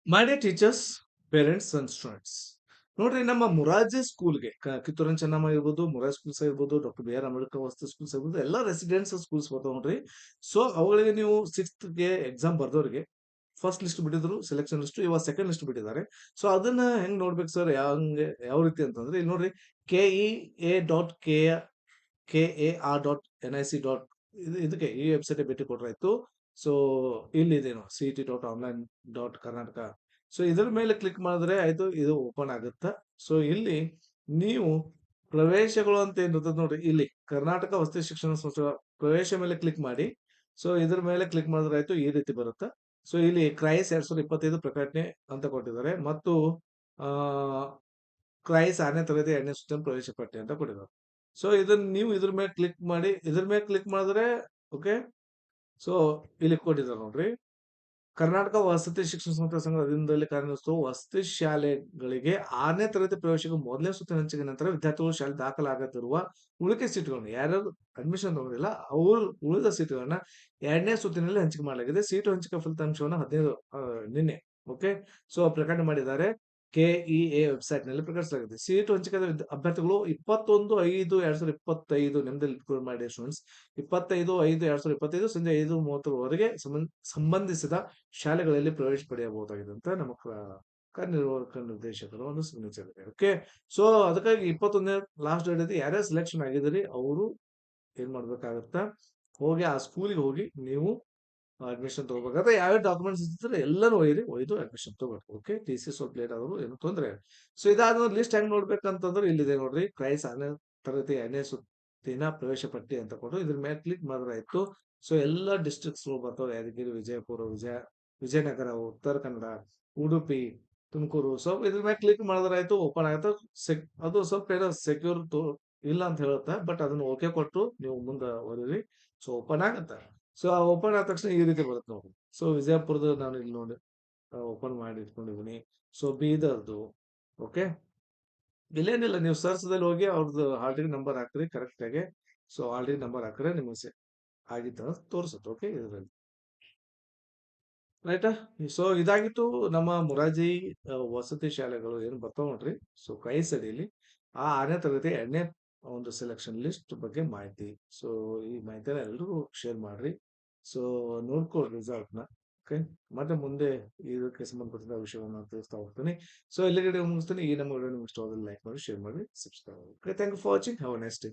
My dear teachers, parents and students. ನೋಡ್ರಿ, ನಮ್ಮ ಮುರಾರ್ಜಿ ಸ್ಕೂಲ್‌ಗೆ ಕಿತ್ತೂರಿನ ಚೆನ್ನಮ್ಮ ಇರ್ಬೋದು, ಮುರಾರ್ಜಿ ಸ್ಕೂಲ್ಸ್ ಇರ್ಬೋದು, ಡಾಕ್ಟರ್ ಬಿ ಆರ್ ಅಂಬೇಡ್ಕರ್ ವಸತಿ ಸ್ಕೂಲ್ಸ್ ಇರ್ಬೋದು, ಎಲ್ಲ ರೆಸಿಡೆನ್ಷಿಯಲ್ ಸ್ಕೂಲ್ಸ್ ಬರ್ತಾವ ನೋಡ್ರಿ. ಸೊ ಅವುಗಳಿಗೆ ನೀವು 6th ಎಕ್ಸಾಮ್ ಬರ್ದವ್ರಿಗೆ ಫಸ್ಟ್ ಲಿಸ್ಟ್ ಬಿಟ್ಟಿದ್ರು, ಸೆಲೆಕ್ಷನ್ ಲಿಸ್ಟ್. ಇವಾಗ ಸೆಕೆಂಡ್ ಲಿಸ್ಟ್ ಬಿಟ್ಟಿದ್ದಾರೆ. ಸೊ ಅದನ್ನ ಹೆಂಗ್ ನೋಡ್ಬೇಕು ಸರ್? ಯಾವ ರೀತಿ ಅಂತಂದ್ರೆ, ಇಲ್ಲಿ ನೋಡ್ರಿ, KEA.KAR.NIC. ಇದಕ್ಕೆ ಈ ವೆಬ್ಸೈಟ್ ಭೇಟಿ ಕೊಟ್ರಾಯ್ತು. So ಇಲ್ಲಿದೇನು CET.online.Karnataka. ಸೊ ಇದ್ರ ಮೇಲೆ ಕ್ಲಿಕ್ ಮಾಡಿದ್ರೆ ಆಯ್ತು, ಇದು ಓಪನ್ ಆಗುತ್ತೆ. ಸೊ ಇಲ್ಲಿ ನೀವು ಪ್ರವೇಶಗಳು ಅಂತ ಏನಿರ್ತದೆ ನೋಡ್ರಿ, ಇಲ್ಲಿ ಕರ್ನಾಟಕ ವಸತಿ ಶಿಕ್ಷಣ ಸಂಸ್ಥೆ ಪ್ರವೇಶ ಮೇಲೆ ಕ್ಲಿಕ್ ಮಾಡಿ. ಸೊ ಇದ್ರ ಮೇಲೆ ಕ್ಲಿಕ್ ಮಾಡಿದ್ರೆ ಆಯ್ತು, ಈ ರೀತಿ ಬರುತ್ತೆ. ಸೊ ಇಲ್ಲಿ ಕ್ರೈಸ್ 2025 ಪ್ರಕಟಣೆ ಅಂತ ಕೊಟ್ಟಿದ್ದಾರೆ, ಮತ್ತು ಆ ಕ್ರೈಸ್ 6ನೇ ತರಗತಿ 2ನೇ ಸುತ್ತಿನ ಪ್ರವೇಶ ಪಟ್ಟಿ ಅಂತ ಕೊಟ್ಟಿದ್ದಾರೆ. ಸೊ ಇದನ್ನ ನೀವು ಇದ್ರ ಮೇಲೆ ಕ್ಲಿಕ್ ಮಾಡಿ. ಇದ್ರ ಮೇಲೆ ಕ್ಲಿಕ್ ಮಾಡಿದ್ರೆ ಓಕೆ. ಸೊ ಇಲ್ಲಿ ಕೊಟ್ಟಿದ್ದಾರೆ ನೋಡ್ರಿ, ಕರ್ನಾಟಕ ವಸತಿ ಶಿಕ್ಷಣ ಸಂಸ್ಥೆ ಸಂಘದ ಅಧೀನದಲ್ಲಿ ಕಾರ್ಯನಿರ್ವಹಿಸುವ ವಸತಿ ಶಾಲೆಗಳಿಗೆ 6ನೇ ತರಗತಿ ಪ್ರವೇಶಕ್ಕೆ ಮೊದಲನೇ ಸುತ್ತಿನ ಹಂಚಿಕೆ ನಂತರ ವಿದ್ಯಾರ್ಥಿಗಳು ಶಾಲೆ ದಾಖಲಾಗದಿರುವ ಉಳಿಕೆ ಸೀಟುಗಳನ್ನು ಯಾರ್ಯಾರು ಅಡ್ಮಿಷನ್ ತಗೊಂಡಿಲ್ಲ ಅವರು ಉಳಿದ ಸೀಟುಗಳನ್ನ 2ನೇ ಸುತ್ತಿನಲ್ಲಿ ಹಂಚಿಕೆ ಮಾಡಲಾಗಿದೆ. ಸೀಟು ಹಂಚಿಕೆ ಫಲಿತಾಂಶವನ್ನು 15 ನಿನ್ನೆ ಓಕೆ. ಸೊ ಪ್ರಕಟಣೆ ಮಾಡಿದ್ದಾರೆ. KEA ವೆಬ್ಸೈಟ್ ನಲ್ಲಿ ಪ್ರಕಟಿಸಲಾಗಿದೆ. ಸೀಟು ಹಂಚಿಕೆಯಾದ ಅಭ್ಯರ್ಥಿಗಳು 21/5/2025 ನಿಮ್ದಲ್ಲಿ ಮಾಡಿ ಸ್ಟೂಡೆಂಟ್ಸ್ 25/5/2025 ಸಂಜೆ 5:30 ಸಂಬಂಧಿಸಿದ ಶಾಲೆಗಳಲ್ಲಿ ಪ್ರವೇಶ ಪಡೆಯಬಹುದಾಗಿದೆ ಅಂತ ನಮ್ಮ ಕಾರ್ಯನಿರ್ವಾಹಕ ನಿರ್ದೇಶಕರು ಒಂದು ಸಿಗ್ನೇಚರ್ ಇದೆ. ಓಕೆ. ಸೊ ಅದಕ್ಕಾಗಿ 21ನೇ ಲಾಸ್ಟ್ ಡೇಟ್ ಇದೆ. ಯಾರ್ಯಾರು ಸೆಲೆಕ್ಷನ್ ಆಗಿದ್ದೀರಿ ಅವರು ಏನ್ ಮಾಡ್ಬೇಕಾಗತ್ತಾ, ಹೋಗಿ ಆ ಸ್ಕೂಲಿಗೆ ಹೋಗಿ ನೀವು ಅಡ್ಮಿಷನ್ ತಗೋಬೇಕಾದ್ರೆ ಯಾವ್ಯಾವ ಡಾಕ್ಯುಮೆಂಟ್ಸ್ ಇದ್ರೆ ಎಲ್ಲಾನು ಒಯ್ದು ಅಡ್ಮಿಷನ್ ತಗೋಬೇಕು. ಓಕೆ. TC ಸ್ವಲ್ಪ ಲೇಟ್ ಆದ್ರು ಏನು ತೊಂದ್ರೆ ಇಲ್ಲ. ಸೊ ಇದಾದ್ಮೇಲೆ ಲಿಸ್ಟ್ ಹೆಂಗ್ ನೋಡ್ಬೇಕಂತಂದ್ರೆ ಇಲ್ಲಿದೆ ನೋಡ್ರಿ, ಕ್ರೈಸ್ 6ನೇ ತರಗತಿ 2ನೇ ಸುತ್ತಿನ ಪ್ರವೇಶ ಪಟ್ಟಿ ಅಂತ ಕೊಟ್ಟು ಇದ್ರ ಮೇಲೆ ಕ್ಲಿಕ್ ಮಾಡಿದ್ರೆ ಆಯ್ತು. ಸೊ ಎಲ್ಲಾ ಡಿಸ್ಟ್ರಿಕ್ಟ್ಸ್ ಬರ್ತಾವೆ: ಯಾದಗಿರಿ, ವಿಜಯಪುರ, ವಿಜಯನಗರ, ಉತ್ತರ ಕನ್ನಡ, ಉಡುಪಿ, ತುಮಕೂರು. ಸೊ ಇದ್ರ ಮೇಲೆ ಕ್ಲಿಕ್ ಮಾಡಿದ್ರೆ ಆಯ್ತು, ಓಪನ್ ಆಗುತ್ತೆ. ಅದು ಸ್ವಲ್ಪ ಏನೋ ಸೆಕ್ಯೂರ್ ಇಲ್ಲ ಅಂತ ಹೇಳುತ್ತೆ, ಬಟ್ ಅದನ್ನ ಓಕೆ ಕೊಟ್ಟು ನೀವು ಮುಂದೆ ಓದಿರಿ. ಸೊ ಓಪನ್ ಆಗುತ್ತೆ. ಸೊ ಆ ಓಪನ್ ಆದ ತಕ್ಷಣ ಈ ರೀತಿ ಬರುತ್ತೆ ನೋಡಿ. ಸೊ ವಿಜಯಪುರದ ನಾನು ಇಲ್ಲಿ ನೋಡಿ ಓಪನ್ ಮಾಡಿ ಇಟ್ಕೊಂಡಿದ್ದೀನಿ. So ಬೀದರ್ದು okay. ಇಲ್ಲೇನಿಲ್ಲ, ನೀವು ಸರ್ಚ್ದಲ್ಲಿ ಹೋಗಿ ಅವ್ರದ್ದು ಆಲ್ರೆಡಿ ನಂಬರ್ ಹಾಕ್ರಿ ಕರೆಕ್ಟ್ ಆಗಿ. ಸೊ ಆಲ್ರೆಡಿ ನಂಬರ್ ಹಾಕಿದ್ರೆ ನಿಮಗೆ ಆಗಿತ್ತ ತೋರಿಸುತ್ತೆ. ಓಕೆ, ಇದರಲ್ಲಿ ರೈಟಾ. ಸೊ ಇದಾಗಿತ್ತು ನಮ್ಮ ಮುರಾರ್ಜಿ ವಸತಿ ಶಾಲೆಗಳು ಏನು ಬರ್ತಾವ ನೋಡ್ರಿ. ಸೊ ಕ್ರೈಸ್ ಅಡಿಯಲ್ಲಿ ಆ 6ನೇ ತರಗತಿ 2ನೇ ಒಂದು ಸೆಲೆಕ್ಷನ್ ಲಿಸ್ಟ್ ಬಗ್ಗೆ ಮಾಹಿತಿ. ಸೊ ಈ ಮಾಹಿತಿನ ಎಲ್ರಿಗೂ ಶೇರ್ ಮಾಡ್ರಿ. ಸೊ ನೋಡ್ಕೊಳ್ರಿ ರಿಸಲ್ಟ್‌ನ. ಓಕೆ. ಮತ್ತೆ ಮುಂದೆ ಇದಕ್ಕೆ ಸಂಬಂಧಪಟ್ಟಿದ ವಿಷಯವನ್ನು ತಿಳಿಸ್ತಾ ಹೋಗ್ತೀನಿ. ಸೊ ಇಲ್ಲಿಗೆ ಮುಗಿಸ್ತೀನಿ. ಈ ನಮ್ಮ ವಿಡಿಯೋ ನಿಮ್ಗೆ ಇಷ್ಟವಾದಲ್ಲಿ ಲೈಕ್ ಮಾಡಿ, ಶೇರ್ ಮಾಡಿ, ಸಬ್ಸ್ಕ್ರೈಬ್ ಮಾಡಿ. Okay, thank you for watching. Have a nice day.